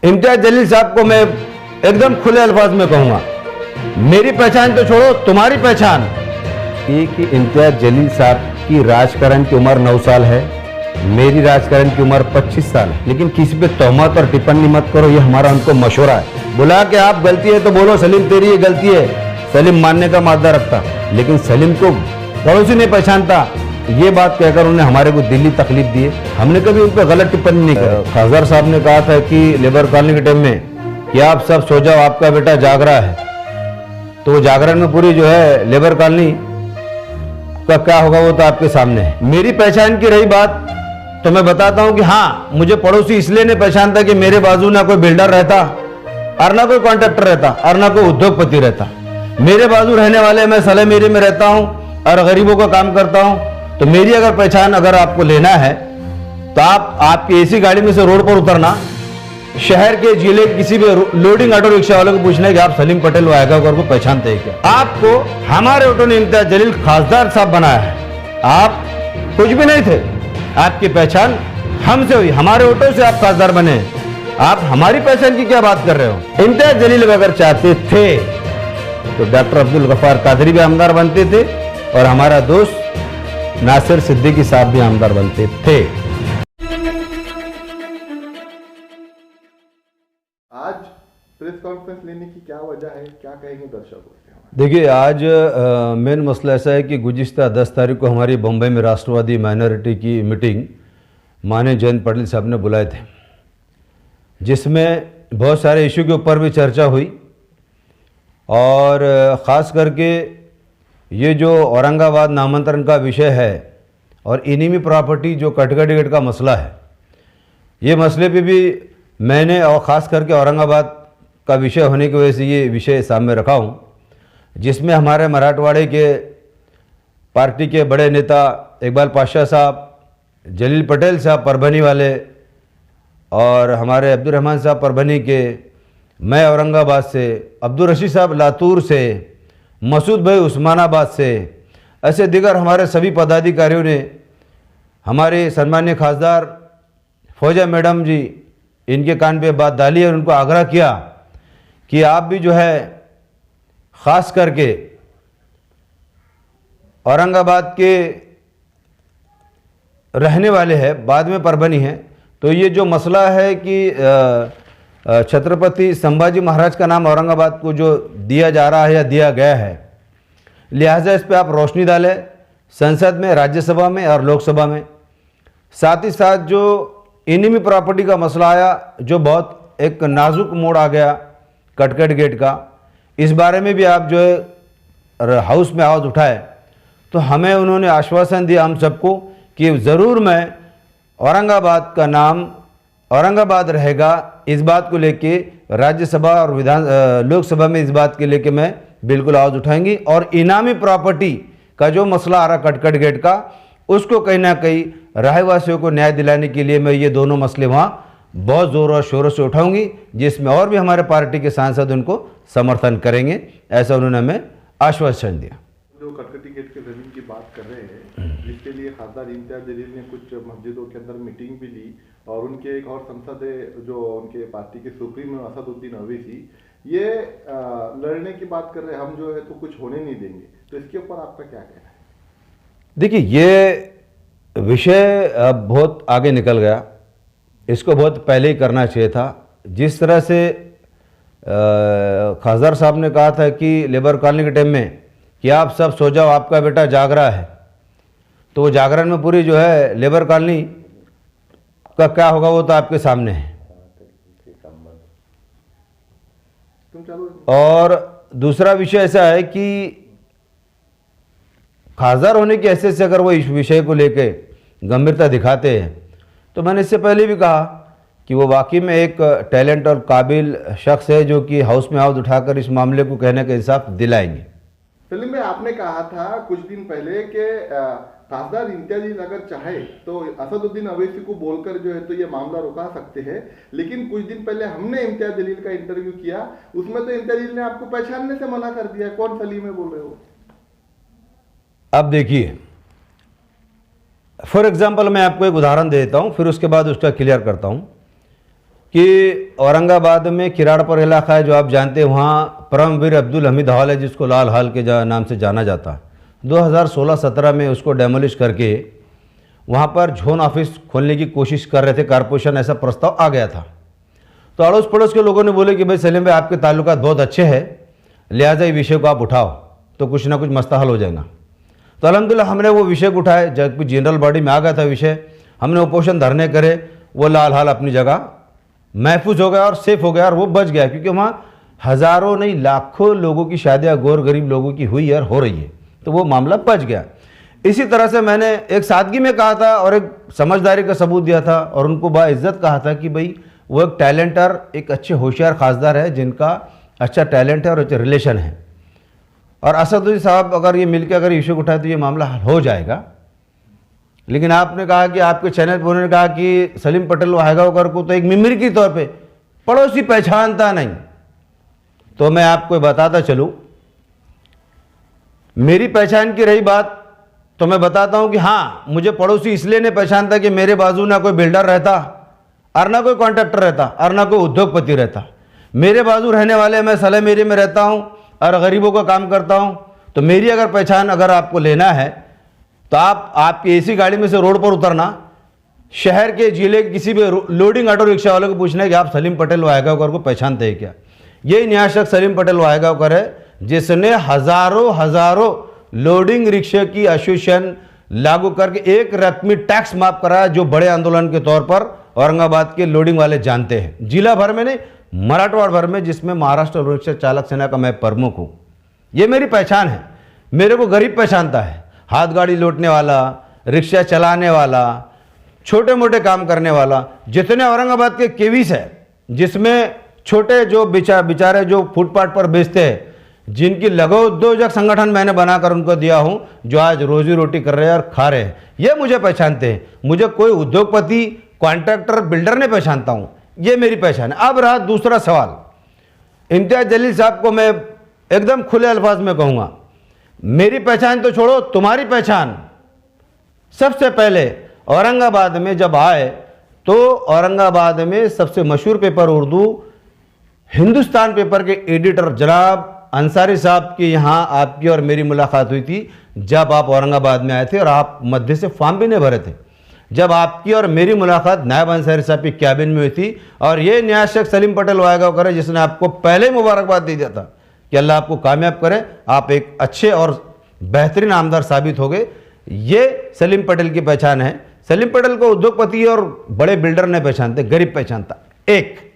इम्तियाज जलील साहब को मैं एकदम खुले अल्फाज में कहूंगा, मेरी पहचान तो छोड़ो, तुम्हारी पहचान ये कि इम्तियाज जलील साहब की राजकारण की उम्र 9 साल है, मेरी राजकारण की उम्र 25 साल है। लेकिन किसी पे तोहमत और टिप्पणी मत करो, ये हमारा उनको मशवरा है। बुला के आप गलती है तो बोलो सलीम तेरी ये गलती है, सलीम मानने का मादा रखता, लेकिन सलीम को पड़ोसी नहीं पहचानता, ये बात कहकर उन्होंने हमारे को दिल्ली तकलीफ दी है। हमने कभी उन पर गलत टिप्पणी नहीं की। खासदार साहब ने कहा था कि लेबर कॉलोनी के टाइम में कि आप सब सो जाओ, आपका बेटा जाग रहा है, तो जागरण में पूरी जो है लेबर कॉलोनी का क्या होगा वो तो आपके सामने है। मेरी पहचान की रही बात तो मैं बताता हूं कि हाँ, मुझे पड़ोसी इसलिए नहीं पहचानता कि मेरे बाजू ना कोई बिल्डर रहता और ना कोई कॉन्ट्रैक्टर रहता और ना कोई उद्योगपति रहता। मेरे बाजू रहने वाले, मैं सलेमेरी में रहता हूं और गरीबों का काम करता हूं। तो मेरी अगर पहचान अगर आपको लेना है तो आपकी ऐसी गाड़ी में से रोड पर उतरना, शहर के जिले किसी भी लोडिंग ऑटो रिक्शा वाले को पूछना है कि आप सलीम पटेल वायगा को पहचानते हैं क्या। आपको हमारे ऑटो ने इम्तियाज जलील खासदार साहब बनाया है, आप कुछ भी नहीं थे, आपकी पहचान हमसे हुई, हमारे ऑटो से आप खासदार बने। आप हमारी पहचान की क्या बात कर रहे हो। इम्तियाज जलील अगर चाहते थे तो डॉक्टर अब्दुल गफ्फार कादरी भी आमदार बनते थे और हमारा दोस्त नासिर सिद्दीकी साहब भी आमदार बनते थे। आज प्रेस कॉन्फ्रेंस लेने की क्या वजह है, क्या कहेंगे दर्शकों से? देखिए, आज मेन मसला ऐसा है कि गुज़िश्ता 10 तारीख को हमारी बम्बई में राष्ट्रवादी माइनॉरिटी की मीटिंग माननीय जयंत पाटिल साहब ने बुलाए थे, जिसमें बहुत सारे इशू के ऊपर भी चर्चा हुई और ख़ास करके ये जो औरंगाबाद नामांतरण का विषय है और इनिमी प्रॉपर्टी जो कटगढ़ गेट का मसला है, ये मसले पे भी मैंने और ख़ास करके औरंगाबाद का विषय होने की वजह से ये विषय सामने रखा हूँ, जिसमें हमारे मराठवाड़े के पार्टी के बड़े नेता इकबाल पाशा साहब, जलील पटेल साहब परभनी वाले और हमारे अब्दुल रहमान साहब परभनी के, मैं औरंगाबाद से, अब्दुल रशीद साहब लातूर से, मसूद भाई उस्मानाबाद से, ऐसे दिगर हमारे सभी पदाधिकारियों ने हमारे सम्मानीय खासदार फौजा मैडम जी इनके कान पे बात डाली और उनको आग्रह किया कि आप भी जो है ख़ास करके औरंगाबाद के रहने वाले हैं, बाद में परभनी हैं, तो ये जो मसला है कि छत्रपति संभाजी महाराज का नाम औरंगाबाद को जो दिया जा रहा है या दिया गया है, लिहाजा इस पर आप रोशनी डालें संसद में, राज्यसभा में और लोकसभा में। साथ ही साथ जो इनिमी प्रॉपर्टी का मसला आया, जो बहुत एक नाजुक मोड़ आ गया कटगढ़ गेट का, इस बारे में भी आप जो है हाउस में आवाज़ उठाए, तो हमें उन्होंने आश्वासन दिया हम सबको कि ज़रूर मैं औरंगाबाद का नाम औरंगाबाद रहेगा, इस बात को लेके राज्यसभा और लोकसभा में इस बात के लेके मैं बिल्कुल आवाज़ उठाएंगी। और इनामी प्रॉपर्टी का जो मसला आ रहा कटगढ़ गेट का, उसको कहीं ना कहीं रहवासियों को न्याय दिलाने के लिए मैं ये दोनों मसले वहाँ बहुत ज़ोर और शोरों से उठाऊंगी, जिसमें और भी हमारे पार्टी के सांसद उनको समर्थन करेंगे, ऐसा उन्होंने हमें आश्वासन दिया। जो कटकटी गेट के जमीन की बात कर रहे हैं, जिसके लिए खासदार इम्तियाज जलील ने कुछ मस्जिदों के अंदर मीटिंग भी ली और उनके एक और सांसद जो उनके पार्टी के सुप्रीमो असदुद्दीन ओवैसी ये लड़ने की बात कर रहे हैं, हम जो है तो कुछ होने नहीं देंगे, तो इसके ऊपर आपका क्या कहना है? देखिए, ये विषय अब बहुत आगे निकल गया, इसको बहुत पहले ही करना चाहिए था। जिस तरह से खासदार साहब ने कहा था कि लेबर कॉलोनी के टाइम में कि आप सब सो जाओ, आपका बेटा जाग रहा है, तो वो जागरण में पूरी जो है लेबर कॉलोनी का क्या होगा वो तो आपके सामने है। और दूसरा विषय ऐसा है कि खासदार होने की हैसियत से अगर वो इस विषय को लेके गंभीरता दिखाते हैं, तो मैंने इससे पहले भी कहा कि वो वाकई में एक टैलेंट और काबिल शख्स है जो कि हाउस में आवाज़ उठाकर इस मामले को कहने का इंसाफ दिलाएंगे। फिल्म में आपने कहा था कुछ दिन पहले कि खासदार इम्तियाज जलील अगर चाहे तो असदुद्दीन ओवैसी को बोलकर जो है तो ये मामला रुका सकते हैं, लेकिन कुछ दिन पहले हमने इम्तियाज जलील का इंटरव्यू किया, उसमें तो इम्तियाज जलील ने आपको पहचानने से मना कर दिया। कौन सलीम है बोल रहे हो? अब देखिए, फॉर एग्जाम्पल मैं आपको एक उदाहरण दे देता हूँ, फिर उसके बाद उसका क्लियर करता हूँ। कि औरंगाबाद में किराड़पुर इलाका है जो आप जानते हैं, वहाँ परमवीर अब्दुल हमीद हॉल है जिसको लाल हॉल के नाम से जाना जाता है। 2016-17 में उसको डेमोलिश करके वहाँ पर झोन ऑफिस खोलने की कोशिश कर रहे थे कारपोरेशन, ऐसा प्रस्ताव आ गया था। तो अड़ोस पड़ोस के लोगों ने बोले कि भाई सलीम भाई आपके ताल्लुकात बहुत अच्छे हैं, लिहाजा ये विषय को आप उठाओ तो कुछ ना कुछ मसला हल हो जाएगा। तो अल्हम्दुलिल्लाह हमने वो विषय को उठाए, जब जनरल बॉडी में आ गया था विषय, हमने उपोषण धरने करे, वो लाल हाल अपनी जगह महफूज हो गया और सेफ हो गया और वो बच गया, क्योंकि वहाँ हज़ारों नहीं लाखों लोगों की शादियाँ गौर गरीब लोगों की हुई और हो रही है, तो वो मामला बच गया। इसी तरह से मैंने एक सादगी में कहा था और एक समझदारी का सबूत दिया था और उनको बाइज्जत कहा था कि भाई वो एक टैलेंट और एक अच्छे होशियार खासदार है जिनका अच्छा टैलेंट है और अच्छा रिलेशन है, और असदुद्दीन साहब अगर ये मिलकर अगर इशू उठाए तो ये मामला हल हो जाएगा। लेकिन आपने कहा कि आपके चैनल पर उन्होंने कहा कि सलीम पटेल वाहेगांवकर को तो एक मेमोरी के तौर पे पड़ोसी पहचानता नहीं। तो मैं आपको बताता चलूँ, मेरी पहचान की रही बात तो मैं बताता हूं कि हाँ, मुझे पड़ोसी इसलिए नहीं पहचानता कि मेरे बाजू ना कोई बिल्डर रहता और ना कोई कॉन्ट्रैक्टर रहता और ना कोई उद्योगपति रहता। मेरे बाजू रहने वाले, मैं सलेम एरिया में रहता हूं और गरीबों का काम करता हूं। तो मेरी अगर पहचान अगर आपको लेना है तो आपकी ऐसी गाड़ी में से रोड पर उतरना, शहर के जिले के किसी भी लोडिंग ऑटो रिक्शा वाले को पूछना है कि आप सलीम पटेल वाहेगांवकर को पहचानते हैं क्या। यही न्यासक सलीम पटेल वाहेगांवकर है जिसने हजारों लोडिंग रिक्शे की एसोसिएशन लागू करके एक रकमी टैक्स माफ कराया, जो बड़े आंदोलन के तौर पर औरंगाबाद के लोडिंग वाले जानते हैं, जिला भर में नहीं मराठवाड़ा भर में, जिसमें महाराष्ट्र रिक्शा चालक सेना का मैं प्रमुख हूं। ये मेरी पहचान है। मेरे को गरीब पहचानता है, हाथ गाड़ी लौटने वाला, रिक्शा चलाने वाला, छोटे मोटे काम करने वाला। जितने औरंगाबाद के केवीस है जिसमें छोटे जो बेचारे जो फुटपाथ पर बेचते हैं, जिनकी लघु उद्योजक संगठन मैंने बनाकर उनको दिया हूं, जो आज रोजी रोटी कर रहे हैं और खा रहे हैं, ये मुझे पहचानते हैं। मुझे कोई उद्योगपति, कॉन्ट्रैक्टर, बिल्डर नहीं पहचानता हूं, ये मेरी पहचान है। अब रहा दूसरा सवाल, इम्तियाज जलील साहब को मैं एकदम खुले अल्फाज में कहूंगा, मेरी पहचान तो छोड़ो, तुम्हारी पहचान। सबसे पहले औरंगाबाद में जब आए तो औरंगाबाद में सबसे मशहूर पेपर उर्दू हिंदुस्तान पेपर के एडिटर जनाब अंसारी साहब की यहाँ आपकी और मेरी मुलाकात हुई थी जब आप औरंगाबाद में आए थे, और आप मध्य से फॉर्म भी नहीं भरे थे। जब आपकी और मेरी मुलाकात नायब अंसारी साहब की कैबिन में हुई थी, और ये न्यासक सलीम पटेल वाहेगांवकर है जिसने आपको पहले ही मुबारकबाद दे दिया था कि अल्लाह आपको कामयाब करे, आप एक अच्छे और बेहतरीन आमदार साबित हो गए। ये सलीम पटेल की पहचान है। सलीम पटेल को उद्योगपति और बड़े बिल्डर नहीं पहचानते, गरीब पहचानता। एक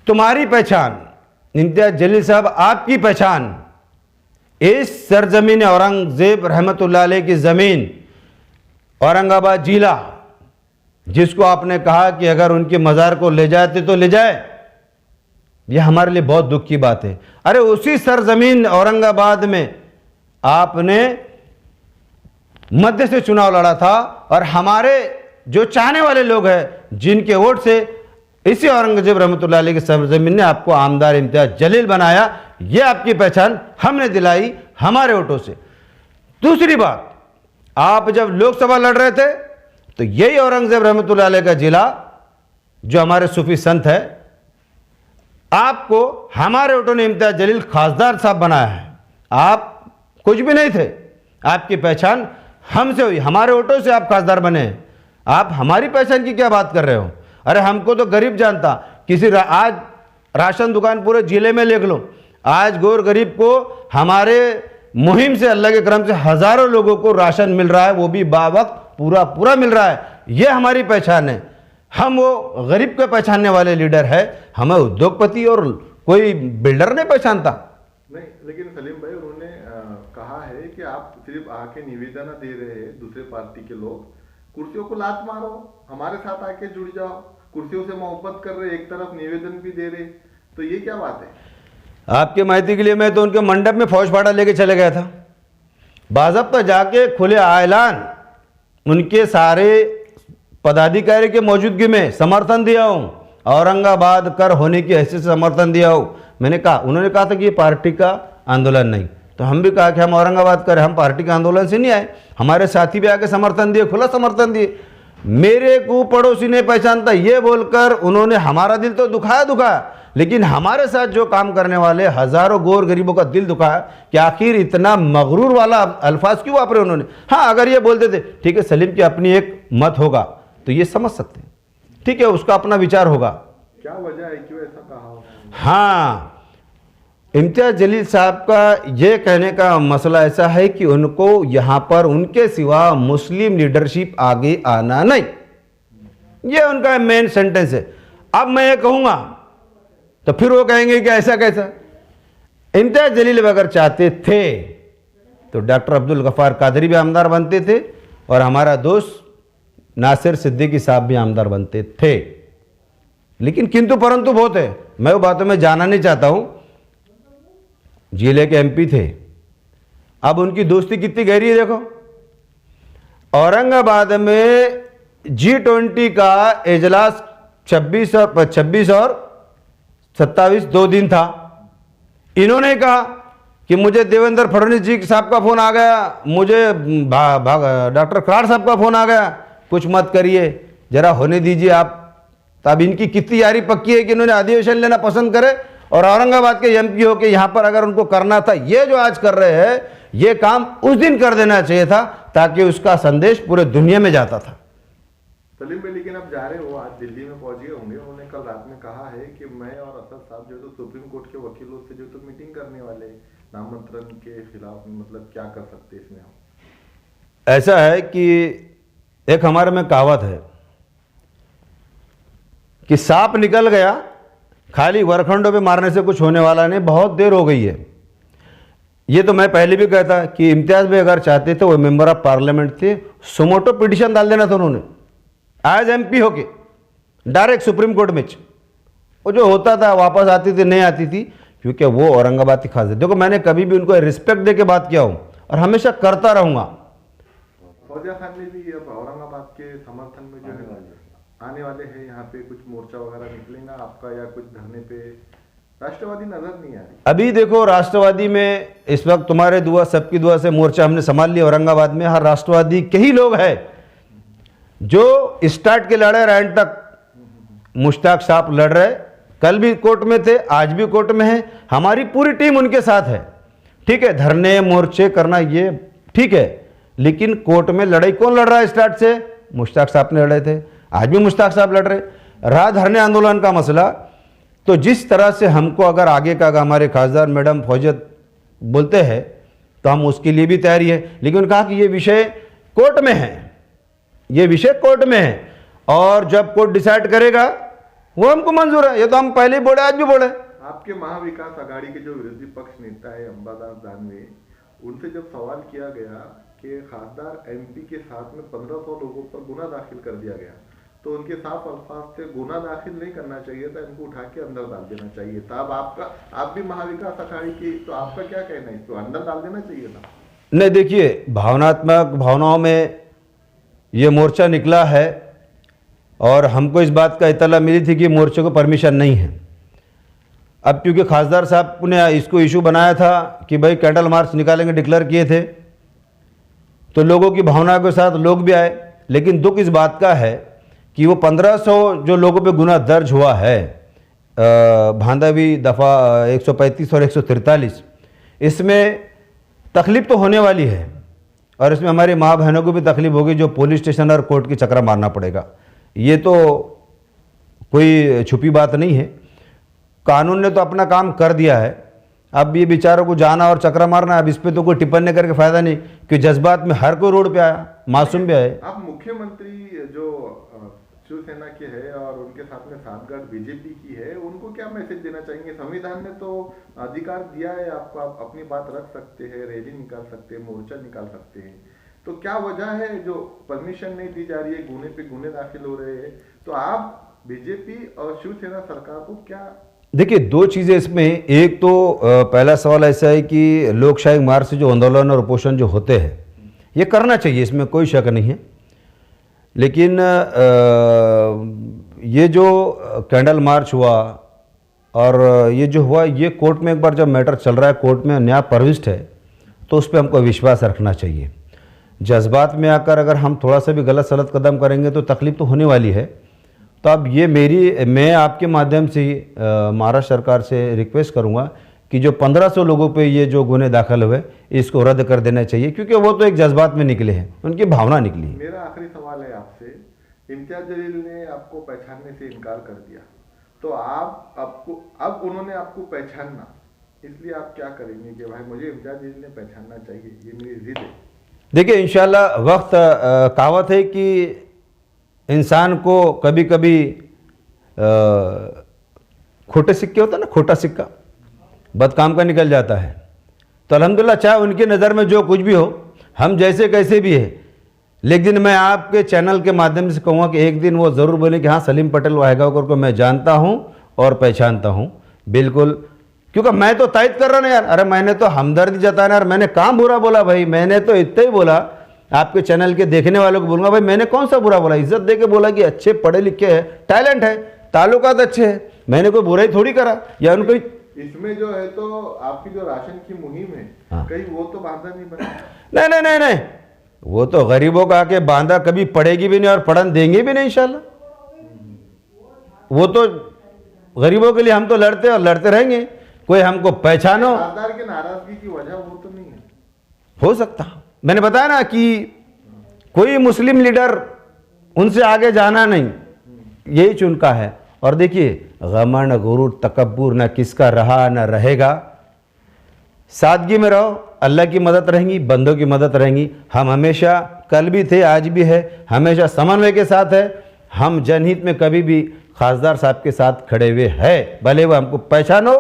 तुम्हारी पहचान, इम्तियाज जलील साहब आपकी पहचान, इस सरजमीन औरंगजेब रहमतुल्लाह अलैह की ज़मीन औरंगाबाद जिला, जिसको आपने कहा कि अगर उनके मज़ार को ले जाते तो ले जाए, यह हमारे लिए बहुत दुख की बात है। अरे उसी सरजमीन औरंगाबाद में आपने मध्य से चुनाव लड़ा था, और हमारे जो चाहने वाले लोग हैं जिनके वोट से इसी औरंगजेब रहमतुल्लाह अलैह की सरजमीन ने आपको आमदार इम्तियाज जलील बनाया, यह आपकी पहचान हमने दिलाई हमारे वोटों से। दूसरी बात, आप जब लोकसभा लड़ रहे थे तो यही औरंगजेब रहमतुल्लाह अलैह का जिला, जो हमारे सूफी संत है, आपको हमारे वोटों ने इम्तियाज जलील खासदार साहब बनाया है। आप कुछ भी नहीं थे, आपकी पहचान हमसे हुई, हमारे वोटों से आप खासदार बने। आप हमारी पहचान की क्या बात कर रहे हो? अरे हमको तो गरीब जानता, आज राशन दुकान पूरे जिले में लिख लो, आज गौर गरीब को हमारे मुहिम से अल्लाह के करम से हजारों लोगों को राशन मिल रहा है, वो भी बावक्त पूरा मिल रहा है। ये हमारी पहचान है। हम वो गरीब को पहचानने वाले लीडर है, हमें उद्योगपति और कोई बिल्डर नहीं पहचानता। नहीं, लेकिन सलीम भाई उन्होंने कहा है कि आप सिर्फ आके निवेदन दे रहे हैं, दूसरे पार्टी के लोग कुर्सियों को लात मारो, हमारे साथ आके जुड़ जाओ, कुर्सियों से मोहब्बत कर रहे, एक तरफ निवेदन भी दे रहे, तो ये क्या बात है? आपके माहिती के लिए मैं तो उनके मंडप में फौज फाड़ा लेके चले गया था, बाज़ाब्ता जाके खुले ऐलान उनके सारे पदाधिकारी के मौजूदगी में समर्थन दिया हूँ, औरंगाबाद कर होने की हैसियत से समर्थन दिया हूँ। मैंने कहा, उन्होंने कहा था कि ये पार्टी का आंदोलन नहीं, तो हम भी कहा कि हम औरंगाबाद कर, हम पार्टी के आंदोलन से नहीं आए, हमारे साथी भी आके समर्थन दिए, खुला समर्थन दिए। मेरे को पड़ोसी नहीं पहचानता, ये बोलकर उन्होंने हमारा दिल तो दुखाया, लेकिन हमारे साथ जो काम करने वाले हजारों गौर गरीबों का दिल दुखाया कि आखिर इतना मगरूर वाला अल्फाज क्यों वापरे उन्होंने। हाँ, अगर ये बोलते थे ठीक है सलीम की अपनी एक मत होगा तो ये समझ सकते हैं, ठीक है उसका अपना विचार होगा, क्या वजह है क्यों ऐसा कहा होगा? हाँ, इम्तियाज जलील साहब का ये कहने का मसला ऐसा है कि उनको यहां पर उनके सिवा मुस्लिम लीडरशिप आगे आना नहीं, ये उनका मेन सेंटेंस है। अब मैं ये कहूंगा तो फिर वो कहेंगे कि ऐसा कैसा। इम्तियाज जलील अगर चाहते थे तो डॉक्टर अब्दुल गफ्फार कादरी भी आमदार बनते थे और हमारा दोस्त नासिर सिद्दीकी साहब भी आमदार बनते थे, लेकिन किंतु परंतु बहुत है, मैं वो बातों में जाना नहीं चाहता हूं। जिले के एमपी थे, अब उनकी दोस्ती कितनी गहरी है देखो। औरंगाबाद में G20 का इजलास 26 और 27 2 दिन था। इन्होंने कहा कि मुझे देवेंद्र फडणवीस जी साहब का फोन आ गया, मुझे डॉक्टर कराड़ साहब का फोन आ गया, कुछ मत करिए, जरा होने दीजिए आप। तब इनकी कितनी यारी पक्की है कि इन्होंने अधिवेशन लेना पसंद करे और औरंगाबाद के एमपी हो के यहां पर अगर उनको करना था ये जो आज कर रहे हैं ये काम उस दिन कर देना चाहिए था ताकि उसका संदेश पूरे दुनिया में जाता था। सलीम भाई, लेकिन आप जा रहे हो, आज दिल्ली में पहुंच गए होंगे, उन्होंने कल रात में कहा है कि मैं और असद साहब जो तो सुप्रीम कोर्ट के वकीलों से जो तो मीटिंग करने वाले नामांतरण के खिलाफ, मतलब क्या कर सकते हैं इसमें हम? ऐसा है कि एक हमारे में कहावत है कि सांप निकल गया, खाली वरखंडों पे मारने से कुछ होने वाला नहीं, बहुत देर हो गई है। ये तो मैं पहले भी कहता कि इम्तियाज भाई अगर चाहते थे वो मेंबर ऑफ पार्लियामेंट थे, सुमोटो पिटिशन डाल देना था उन्होंने आज एमपी होके डायरेक्ट सुप्रीम कोर्ट में। वो जो होता था वापस आती थी नहीं आती थी, क्योंकि वो औरंगाबाद की खास है। देखो मैंने कभी भी उनको रिस्पेक्ट दे के बात किया हूं और हमेशा करता रहूंगा। फौजिया खान ने भी अब औरंगाबाद के समर्थन में जो है आने वाले हैं, यहाँ पे कुछ मोर्चा वगैरह निकलेगा आपका या कुछ धरने पे? राष्ट्रवादी नजर नहीं आ रही। अभी देखो राष्ट्रवादी में इस वक्त तुम्हारे दुआ सबकी दुआ से मोर्चा हमने संभाल लिया औरंगाबाद में। हर राष्ट्रवादी के ही लोग हैं जो स्टार्ट के लड़े रहे एंड तक। मुश्ताक साहब लड़ रहे, कल भी कोर्ट में थे, आज भी कोर्ट में है, हमारी पूरी टीम उनके साथ है। ठीक है, धरने मोर्चे करना ये ठीक है, लेकिन कोर्ट में लड़ाई कौन लड़ रहा है स्टार्ट से? मुश्ताक साहब ने लड़े थे, आज भी मुश्ताक साहब लड़ रहे। रहा धरने आंदोलन का मसला, तो जिस तरह से हमको अगर आगे का हमारे खासदार मैडम फौजियत बोलते हैं तो हम उसके लिए भी तैयारी है, लेकिन कहा कि ये विषय कोर्ट में है, ये विषय कोर्ट में है और जब कोर्ट डिसाइड करेगा वो हमको मंजूर है। ये तो हम पहले ही बोले, आज भी बोले। आपके महाविकास आघाड़ी के जो विरोधी पक्ष नेता है अंबादास दानवे, उनसे जब सवाल किया गया कि खासदार एमपी के साथ में 1500 लोगों पर गुना दाखिल कर दिया गया, तो उनके साफ अल्फाज से गुना दाखिल नहीं करना चाहिए था, इनको उठा के अंदर डाल देना चाहिए था। अब आप भी महाविकास आघाड़ी की, तो आपका क्या कहना है, इसको अंदर डाल देना चाहिए था? नहीं, देखिए भावनात्मक भावनाओं में ये मोर्चा निकला है और हमको इस बात का इत्तला मिली थी कि मोर्चे को परमिशन नहीं है। अब क्योंकि खासदार साहब ने इसको इशू बनाया था कि भाई कैंडल मार्च निकालेंगे, डिक्लेयर किए थे, तो लोगों की भावना के साथ लोग भी आए। लेकिन दुख इस बात का है कि वो 1500 जो लोगों पे गुना दर्ज हुआ है, भांदावी दफ़ा 135 और 143, इसमें तकलीफ तो होने वाली है और इसमें हमारी माँ बहनों को भी तकलीफ होगी जो पुलिस स्टेशन और कोर्ट की चक्कर मारना पड़ेगा। ये तो कोई छुपी बात नहीं है, कानून ने तो अपना काम कर दिया है। अब ये बेचारों को जाना और चक्कर मारना, अब इस पे तो कोई टिप्पणी करके फायदा नहीं, कि जज्बात में हर कोई रोड पे आया, मासूम भी आए। आप मुख्यमंत्री जो शिवसेना के है और उनके साथ में साठगांठ बीजेपी की है, उनको क्या मैसेज देना चाहेंगे? संविधान ने तो अधिकार दिया है आपको, आप अपनी बात रख सकते हैं, रैली निकाल सकते हैं, मोर्चा निकाल सकते हैं, तो क्या वजह है जो परमिशन नहीं दी जा रही है, गुने पे गुने दाखिल हो रहे हैं? तो आप बीजेपी और शिवसेना सरकार को क्या? देखिए दो चीज़ें इसमें, एक तो पहला सवाल ऐसा है कि लोकशाही मार्ग से जो आंदोलन और उपोषण जो होते हैं ये करना चाहिए, इसमें कोई शक नहीं है। लेकिन ये जो कैंडल मार्च हुआ और ये जो हुआ, ये कोर्ट में एक बार जब मैटर चल रहा है, कोर्ट में न्याय प्रविष्ट है, तो उस पर हमको विश्वास रखना चाहिए। जज्बात में आकर अगर हम थोड़ा सा भी गलत सलत कदम करेंगे तो तकलीफ तो होने वाली है। तो अब ये मैं आपके माध्यम से ही महाराष्ट्र सरकार से रिक्वेस्ट करूँगा कि जो 1500 लोगों पे ये जो गुने दाखिल हुए इसको रद्द कर देना चाहिए, क्योंकि वो तो एक जज्बात में निकले हैं, उनकी भावना निकली है। मेरा आखिरी सवाल है आपसे, इम्तियाज जलील ने आपको पहचानने से इनकार कर दिया, तो अब उन्होंने आपको पहचानना, इसलिए आप क्या करेंगे कि भाई मुझे इम्तियाज जलील ने पहचानना चाहिए, ये मेरी जिद है? देखिए इंशाल्लाह वक्त कहावत है कि इंसान को कभी कभी खोटे सिक्के होता है ना, खोटा सिक्का बदकाम का निकल जाता है। तो अल्हम्दुलिल्लाह चाहे उनकी नज़र में जो कुछ भी हो, हम जैसे कैसे भी है, लेकिन मैं आपके चैनल के माध्यम से कहूँगा कि एक दिन वो ज़रूर बोले कि हाँ सलीम पटेल वाहेगांवकर को मैं जानता हूँ और पहचानता हूँ बिल्कुल। क्योंकि मैं तो तायद कर रहा ना यार, अरे मैंने तो हमदर्दी जताना यार, मैंने कहाँ बुरा बोला भाई, मैंने तो इतना ही बोला, आपके चैनल के देखने वालों को बोलूँगा भाई मैंने कौन सा बुरा बोला, इज्जत दे के बोला कि अच्छे पढ़े लिखे हैं, टैलेंट है, ताल्लुकात अच्छे हैं, मैंने कोई बुराई थोड़ी करा या उनको। इसमें जो है तो आपकी जो राशन की मुहिम है, हाँ। कहीं वो तो बाधा नहीं बना? नहीं नहीं नहीं नहीं, वो तो गरीबों का आके बांधा कभी पड़ेगी भी नहीं और पढ़न देंगे भी नहीं इंशाल्लाह। वो तो गरीबों के लिए हम तो लड़ते और लड़ते रहेंगे, कोई हमको पहचानो। खासदार के नाराजगी की वजह वो तो नहीं है? हो सकता, मैंने बताया ना कि कोई मुस्लिम लीडर उनसे आगे जाना नहीं, यही चुनका है। और देखिए गमन गुरूर तकब्बुर न किसका रहा न रहेगा, सादगी में रहो, अल्लाह की मदद रहेंगी, बंदों की मदद रहेंगी। हम हमेशा कल भी थे आज भी है, हमेशा समन्वय के साथ है। हम जनहित में कभी भी खासदार साहब के साथ खड़े हुए हैं, भले वो हमको पहचानो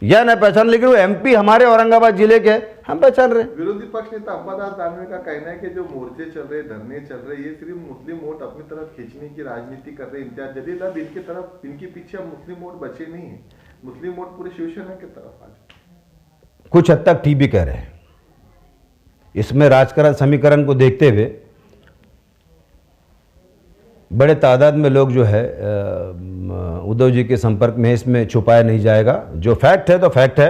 या न पहचानो, लेकिन वो एमपी हमारे औरंगाबाद जिले के, हम पहचान रहे हैं। विरोधी पक्ष नेता अंबादास दानवे का कहना है कि जो मोर्चे चल रहे, धरने चल रहे, ये सिर्फ मुस्लिम वोट अपनी तरफ खींचने की राजनीति कर रहे हैं इम्तियाज जलील। अब इनकी तरफ, इनके पीछे अब मुस्लिम वोट बचे नहीं है, मुस्लिम वोट पूरे शिवसेना की तरफ आज कुछ हद तक ठीक भी कह रहे हैं। इसमें राजकारण समीकरण को देखते हुए बड़े तादाद में लोग जो है उद्धव जी के संपर्क में, इसमें छुपाया नहीं जाएगा। जो फैक्ट है तो फैक्ट है।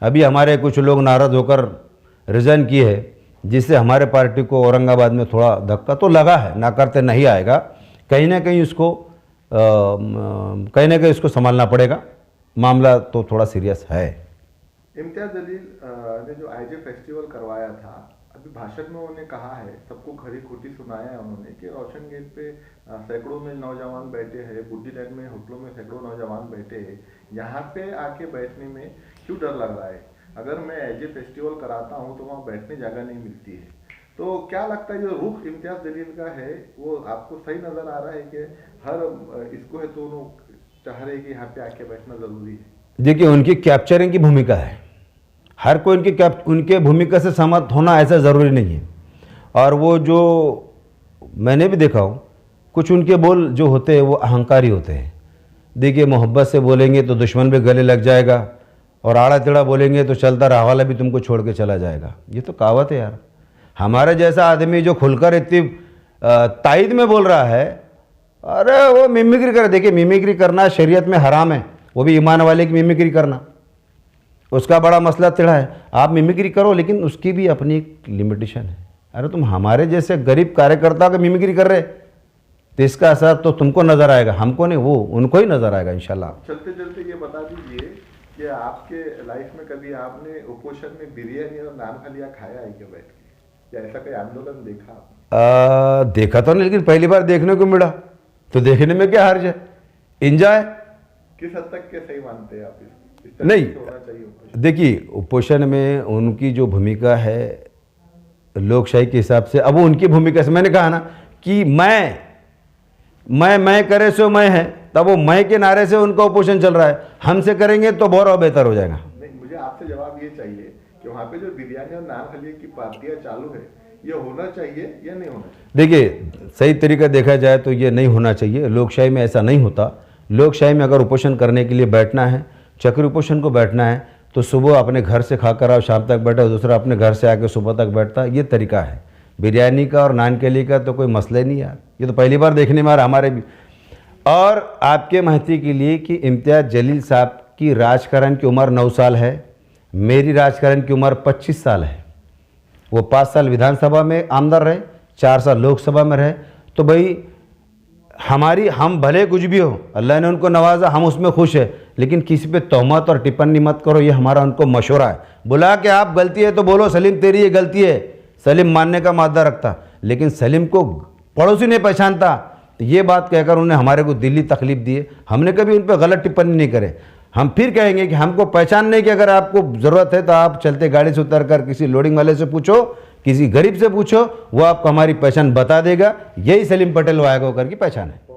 अभी हमारे कुछ लोग नाराज़ होकर रिज़ाइन किए हैं, जिससे हमारे पार्टी को औरंगाबाद में थोड़ा धक्का तो लगा है, ना करते नहीं आएगा। कहीं ना कहीं उसको संभालना पड़ेगा, मामला तो थोड़ा सीरियस है। इम्तियाज जलील ने जो आईजे फेस्टिवल करवाया था, अभी भाषण में उन्होंने कहा है, सबको खरी खोटी सुनाया है उन्होंने कि रोशन गेट पे सैकड़ों में नौजवान बैठे हैं, बुद्धि लाइन में होटलों में सैकड़ों नौजवान बैठे हैं, यहाँ पे आके बैठने में क्यों डर लग रहा है? अगर मैं आईजे फेस्टिवल कराता हूँ तो वहाँ बैठने जगह नहीं मिलती है। तो क्या लगता है जो रुख इम्तियाज जलील का है वो आपको सही नजर आ रहा है कि हर इसको है तो चाह रहे कि यहाँ पे आके बैठना जरूरी है? देखिए उनकी कैप्चरिंग की भूमिका है, हर कोई उनके भूमिका से सहमत होना ऐसा ज़रूरी नहीं है। और वो जो मैंने भी देखा हूँ, कुछ उनके बोल जो होते हैं वो अहंकारी होते हैं। देखिए मोहब्बत से बोलेंगे तो दुश्मन भी गले लग जाएगा, और आड़ा टेढ़ा बोलेंगे तो चलता रहा वाला भी तुमको छोड़ के चला जाएगा। ये तो कहावत है यार। हमारे जैसा आदमी जो खुलकर इतनी तायद में बोल रहा है, अरे वो मिमिक्री करे। देखिए मिमिक्री करना शरीयत में हराम है, वो भी ईमान वाले की मिमिक्री करना, उसका बड़ा मसला टेढ़ा है। आप मिमिक्री करो लेकिन उसकी भी अपनी एक लिमिटेशन है। अरे तुम हमारे जैसे गरीब कार्यकर्ता का मिमिक्री कर रहे तो इसका असर तो तुमको नजर आएगा, हमको नहीं, वो उनको ही नजर आएगा इंशाल्लाह। चलते चलते ये बता दीजिए कि आपके लाइफ में कभी आपने उपोषण में बिरयानी और नान खलिया खाया है क्या बैठ के, या ऐसा कोई आंदोलन देखा आपने? देखा तो नहीं, लेकिन पहली बार देखने को मिला, तो देखने में क्या हर्ज है, एंजॉय। किस हद तक के सही मानते हैं आप इस नहीं, होना चाहिए उपोषण? देखिए उपोषण में उनकी जो भूमिका है लोकशाही के हिसाब से, अब वो उनकी भूमिका से, मैंने कहा ना कि मैं करे सो मैं है, तब वो मैं के नारे से उनका उपोषण चल रहा है। हमसे करेंगे तो बहुत और बेहतर हो जाएगा। नहीं, मुझे आपसे जवाब ये चाहिए कि वहाँ पे जो बिरयानी और नान खलिया की पार्टियां चालू है, ये होना चाहिए या नहीं होना चाहिए? देखिए सही तरीका देखा जाए तो ये नहीं होना चाहिए। लोकशाही में ऐसा नहीं होता। लोकशाही में अगर उपोषण करने के लिए बैठना है, चक्री उपोषण को बैठना है, तो सुबह अपने घर से खाकर आओ, शाम तक बैठा, दूसरा अपने घर से आके सुबह तक बैठता, ये तरीका है। बिरयानी का और नान के लिए का तो कोई मसला ही नहीं यार, ये तो पहली बार देखने में आ रहा हमारे भी। और आपके महती के लिए कि इम्तियाज जलील साहब की राजकारण की उम्र 9 साल है, मेरी राजकारण की उम्र 25 साल है। वो 5 साल विधानसभा में आमदार रहे, 4 साल लोकसभा में रहे। तो भाई हम भले कुछ भी हो, अल्लाह ने उनको नवाजा, हम उसमें खुश है, लेकिन किसी पे तोहमत और टिप्पणी मत करो, ये हमारा उनको मशवरा है। बुला के आप गलती है तो बोलो सलीम तेरी ये गलती है, सलीम मानने का मादा रखता, लेकिन सलीम को पड़ोसी नहीं पहचानता, ये बात कहकर उन्हें हमारे को दिल्ली तकलीफ दी है। हमने कभी उन पर गलत टिप्पणी नहीं करे। हम फिर कहेंगे कि हमको पहचानने की अगर आपको ज़रूरत है तो आप चलते गाड़ी से उतर कर किसी लोडिंग वाले से पूछो, किसी गरीब से पूछो, वो आपको हमारी पहचान बता देगा। यही सलीम पटेल वायगोकर की पहचान है।